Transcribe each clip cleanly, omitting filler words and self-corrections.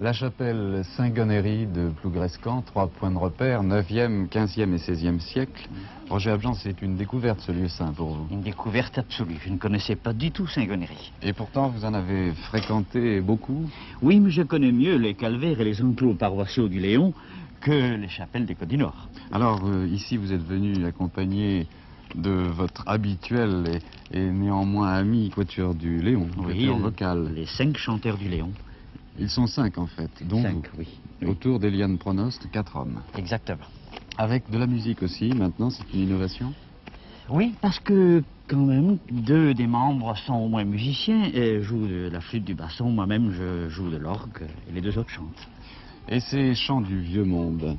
La chapelle Saint-Gonéry de Plougrescan, 3 points de repère, 9e, 15e et 16e siècle. Roger Abjan, c'est une découverte ce lieu saint pour vous. Une découverte absolue. Je ne connaissais pas du tout Saint-Gonéry. Et pourtant, vous en avez fréquenté beaucoup? Oui, mais je connais mieux les calvaires et les enclos paroissiaux du Léon que les chapelles des Côtes du Nord. Alors, ici, vous êtes venu accompagné de votre habituel et néanmoins ami quatuor du Léon, quatuor vocal. Les 5 chanteurs du Léon. Ils sont 5 en fait, dont 5, vous. oui. Autour d'Eliane Pronost, 4 hommes. Exactement. Avec de la musique aussi, maintenant, c'est une innovation? Oui, parce que quand même, 2 des membres sont au moins musiciens, et jouent de la flûte, du basson, moi-même je joue de l'orgue, et les 2 autres chantent. Et ces chants du vieux monde?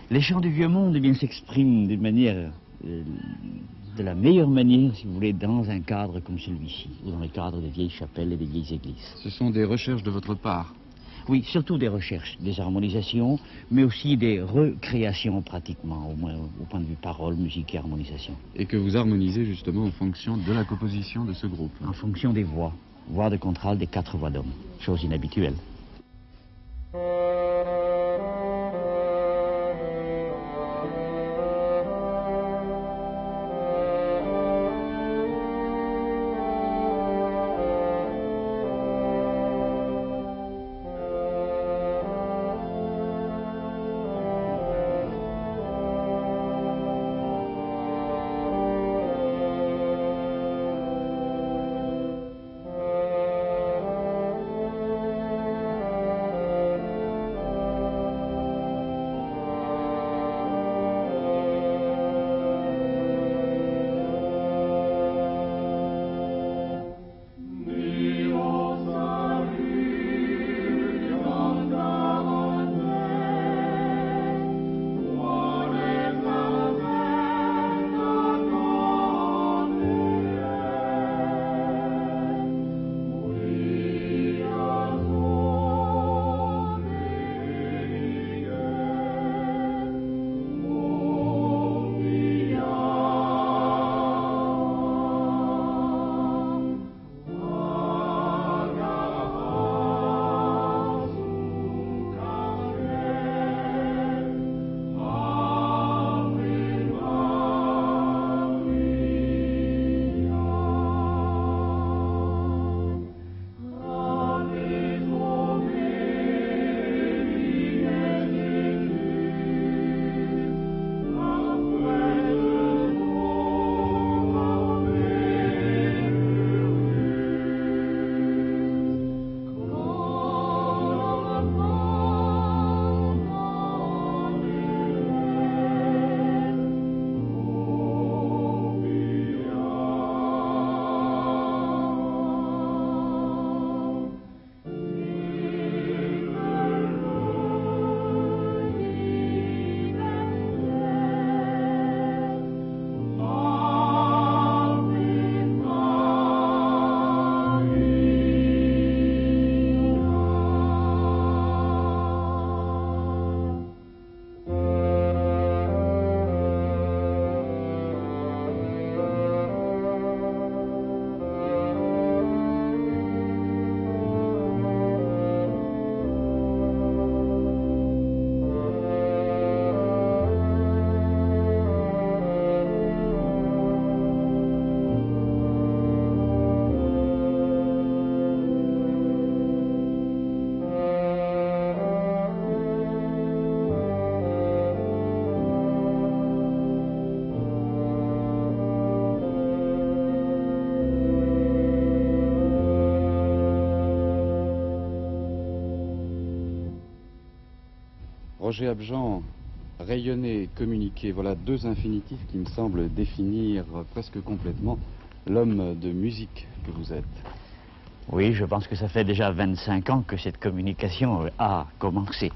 Les chants du vieux monde, eh bien, s'expriment d'une manière, de la meilleure manière, si vous voulez, dans un cadre comme celui-ci, ou dans le cadre des vieilles chapelles et des vieilles églises. Ce sont des recherches de votre part? Oui, surtout des recherches, des harmonisations, mais aussi des recréations pratiquement, au moins au point de vue parole, musique et harmonisation. Et que vous harmonisez justement en fonction de la composition de ce groupe? En fonction des voix de contralto des 4 voix d'homme, chose inhabituelle. Roger Abjan, rayonner, communiquer, voilà 2 infinitifs qui me semblent définir presque complètement l'homme de musique que vous êtes. Oui, je pense que ça fait déjà 25 ans que cette communication a commencé.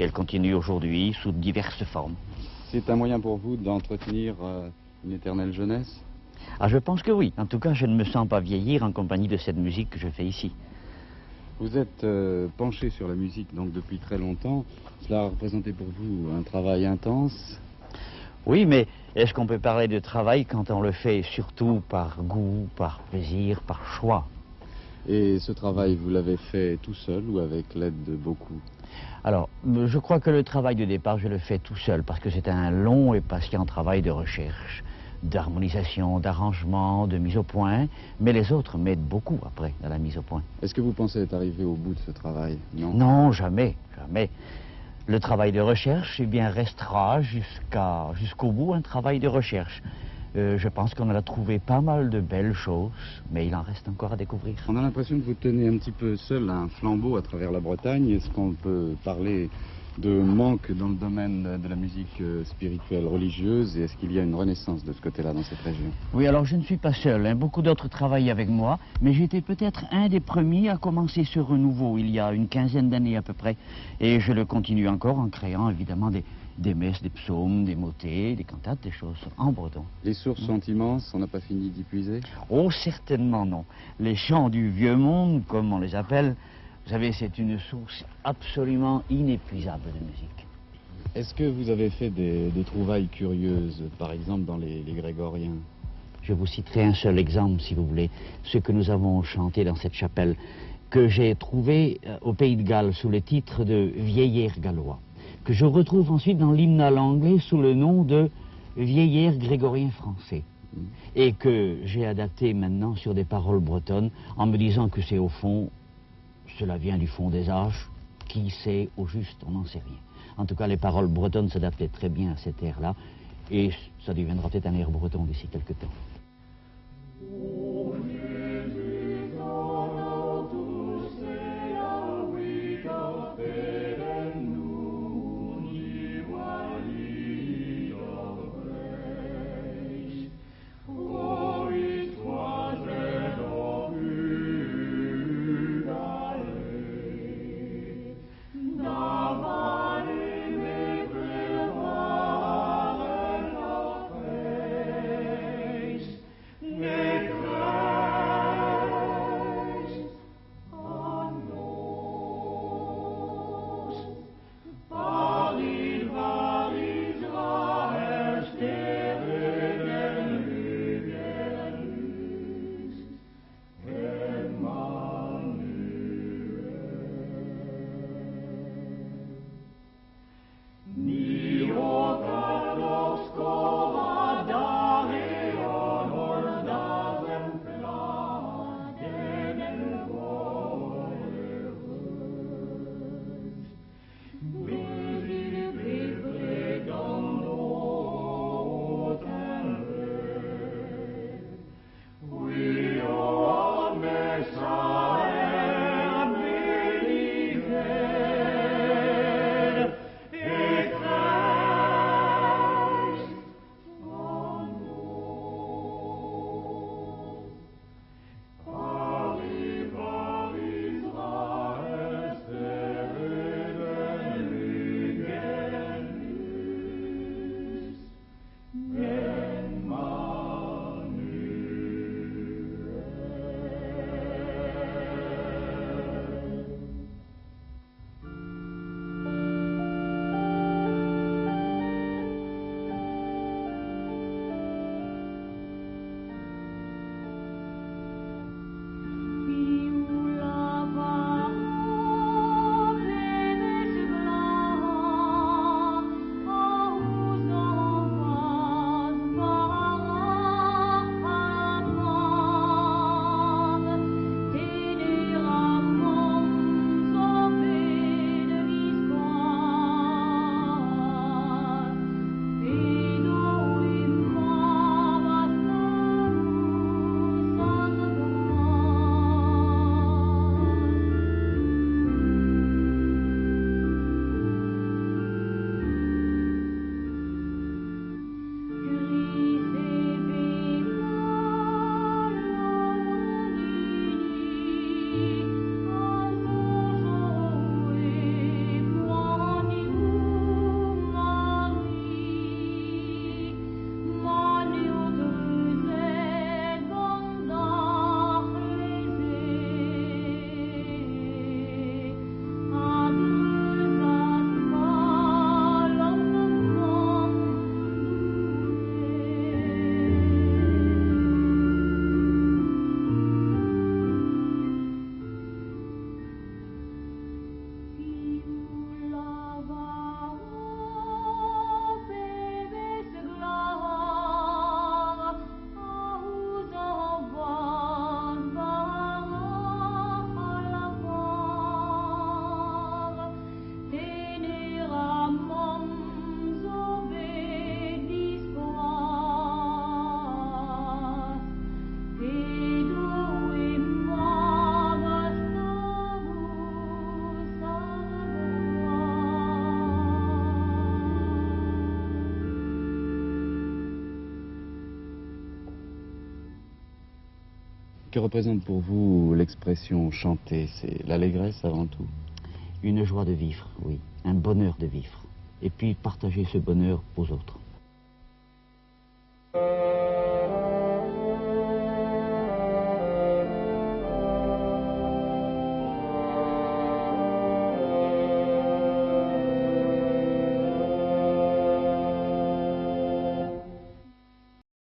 Et elle continue aujourd'hui sous diverses formes. C'est un moyen pour vous d'entretenir une éternelle jeunesse? Ah, je pense que oui. En tout cas, je ne me sens pas vieillir en compagnie de cette musique que je fais ici. Vous êtes penché sur la musique donc depuis très longtemps. Cela a représenté pour vous un travail intense? Oui, mais est-ce qu'on peut parler de travail quand on le fait surtout par goût, par plaisir, par choix? Et ce travail, vous l'avez fait tout seul ou avec l'aide de beaucoup? Alors, je crois que le travail de départ, je le fais tout seul, parce que c'est un long et patient travail de recherche, d'harmonisation, d'arrangement, de mise au point, mais les autres m'aident beaucoup après à la mise au point. Est-ce que vous pensez être arrivé au bout de ce travail? Non? Non, jamais, jamais. Le travail de recherche, eh bien, restera jusqu'au bout un travail de recherche. Je pense qu'on a trouvé pas mal de belles choses, mais il en reste encore à découvrir. On a l'impression que vous tenez un petit peu seul un flambeau à travers la Bretagne. Est-ce qu'on peut parler de manque dans le domaine de la musique spirituelle religieuse, et est-ce qu'il y a une renaissance de ce côté-là dans cette région? Oui, alors je ne suis pas seul, hein. Beaucoup d'autres travaillent avec moi, mais j'étais peut-être un des premiers à commencer ce renouveau il y a une quinzaine d'années à peu près, et je le continue encore en créant évidemment des messes, des psaumes, des motets, des cantates, des choses en breton. Les sources sont immenses, on n'a pas fini d'y puiser? Oh, certainement non. Les chants du vieux monde, comme on les appelle, vous savez, c'est une source absolument inépuisable de musique. Est-ce que vous avez fait des trouvailles curieuses, par exemple dans les grégoriens? Je vous citerai un seul exemple, si vous voulez, ce que nous avons chanté dans cette chapelle, que j'ai trouvé au Pays de Galles sous le titre de Vieillard gallois, que je retrouve ensuite dans l'hymnal anglais sous le nom de Vieillard grégorien français, et que j'ai adapté maintenant sur des paroles bretonnes en me disant que c'est au fond, cela vient du fond des âges, qui sait au juste, on n'en sait rien. En tout cas, les paroles bretonnes s'adaptaient très bien à cet air-là, et ça deviendra peut-être un air breton d'ici quelque temps. Make Que représente pour vous l'expression chanter? C'est l'allégresse avant tout? Une joie de vivre, oui, un bonheur de vivre. Et puis partager ce bonheur aux autres.